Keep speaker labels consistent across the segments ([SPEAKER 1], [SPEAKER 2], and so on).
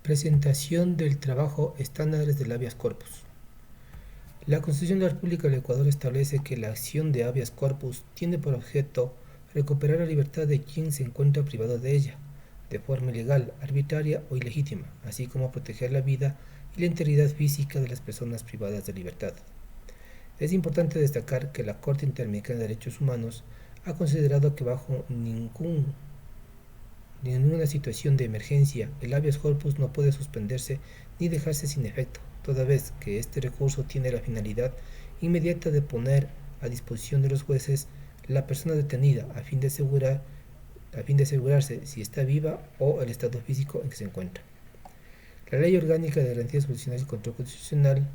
[SPEAKER 1] Presentación del trabajo Estándares del Habeas Corpus. La Constitución de la República del Ecuador establece que la acción de habeas corpus tiene por objeto recuperar la libertad de quien se encuentra privado de ella, de forma ilegal, arbitraria o ilegítima, así como proteger la vida y la integridad física de las personas privadas de libertad. Es importante destacar que la Corte Interamericana de Derechos Humanos ha considerado que bajo ninguna situación de emergencia, el habeas corpus no puede suspenderse ni dejarse sin efecto, toda vez que este recurso tiene la finalidad inmediata de poner a disposición de los jueces la persona detenida a fin de asegurarse si está viva o el estado físico en que se encuentra. La Ley Orgánica de Garantías Jurisdiccionales y Control Constitucional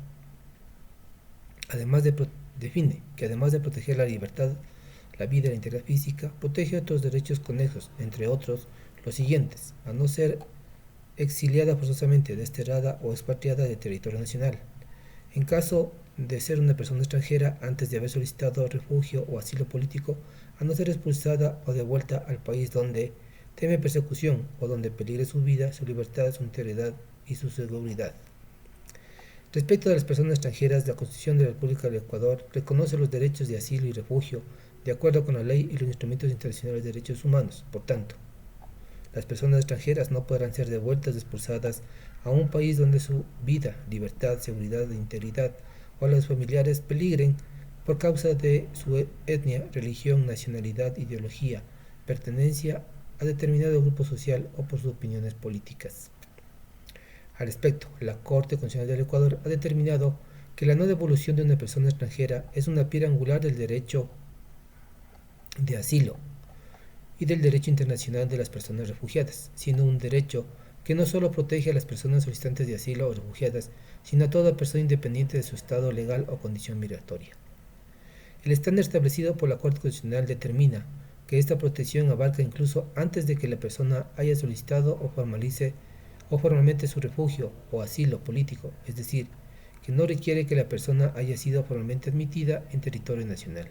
[SPEAKER 1] define que además de proteger la libertad, la vida y la integridad física, protege otros derechos conexos, entre otros los siguientes: a no ser exiliada forzosamente, desterrada o expatriada del territorio nacional; en caso de ser una persona extranjera antes de haber solicitado refugio o asilo político, a no ser expulsada o devuelta al país donde teme persecución o donde peligre su vida, su libertad, su integridad y su seguridad. Respecto a las personas extranjeras, la Constitución de la República del Ecuador reconoce los derechos de asilo y refugio de acuerdo con la ley y los instrumentos internacionales de derechos humanos. Por tanto, las personas extranjeras no podrán ser devueltas o expulsadas a un país donde su vida, libertad, seguridad e integridad o las familiares peligren por causa de su etnia, religión, nacionalidad, ideología, pertenencia a determinado grupo social o por sus opiniones políticas. Al respecto, la Corte Constitucional del Ecuador ha determinado que la no devolución de una persona extranjera es una piedra angular del derecho de asilo y del derecho internacional de las personas refugiadas, siendo un derecho que no solo protege a las personas solicitantes de asilo o refugiadas, sino a toda persona independiente de su estado legal o condición migratoria. El estándar establecido por la Corte Constitucional determina que esta protección abarca incluso antes de que la persona haya solicitado o formalmente su refugio o asilo político, es decir, que no requiere que la persona haya sido formalmente admitida en territorio nacional.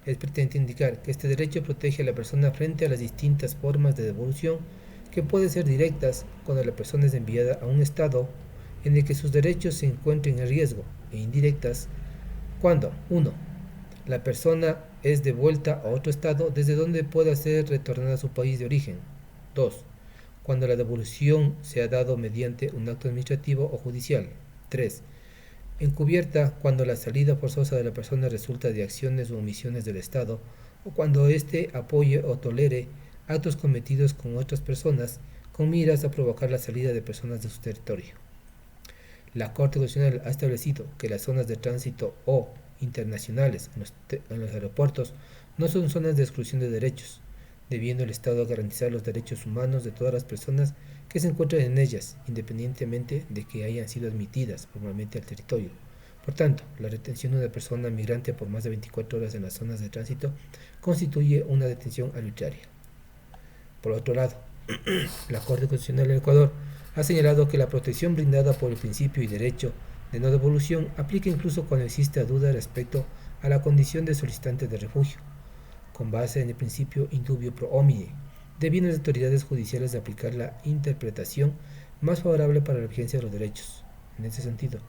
[SPEAKER 1] Es pertinente indicar que este derecho protege a la persona frente a las distintas formas de devolución que pueden ser directas cuando la persona es enviada a un estado en el que sus derechos se encuentren en riesgo, e indirectas cuando 1. La persona es devuelta a otro estado desde donde pueda ser retornada a su país de origen. 2. Cuando la devolución se ha dado mediante un acto administrativo o judicial. 3. Encubierta cuando la salida forzosa de la persona resulta de acciones o omisiones del Estado, o cuando éste apoye o tolere actos cometidos con otras personas con miras a provocar la salida de personas de su territorio. La Corte Constitucional ha establecido que las zonas de tránsito o internacionales en los aeropuertos no son zonas de exclusión de derechos, debiendo el Estado garantizar los derechos humanos de todas las personas que se encuentran en ellas, independientemente de que hayan sido admitidas formalmente al territorio. Por tanto, la retención de una persona migrante por más de 24 horas en las zonas de tránsito constituye una detención arbitraria. Por otro lado, la Corte Constitucional del Ecuador ha señalado que la protección brindada por el principio y derecho de no devolución aplica incluso cuando existe duda respecto a la condición de solicitante de refugio, con base en el principio in dubio pro homine, debiendo las autoridades judiciales de aplicar la interpretación más favorable para la vigencia de los derechos. En ese sentido,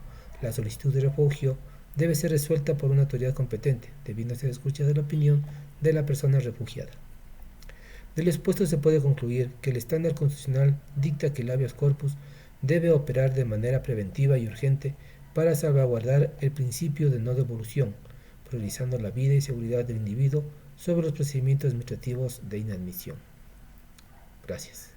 [SPEAKER 1] la solicitud de refugio debe ser resuelta por una autoridad competente, debiendo ser escuchada la opinión de la persona refugiada. De lo expuesto se puede concluir que el estándar constitucional dicta que el habeas corpus debe operar de manera preventiva y urgente para salvaguardar el principio de no devolución, priorizando la vida y seguridad del individuo sobre los procedimientos administrativos de inadmisión. Gracias.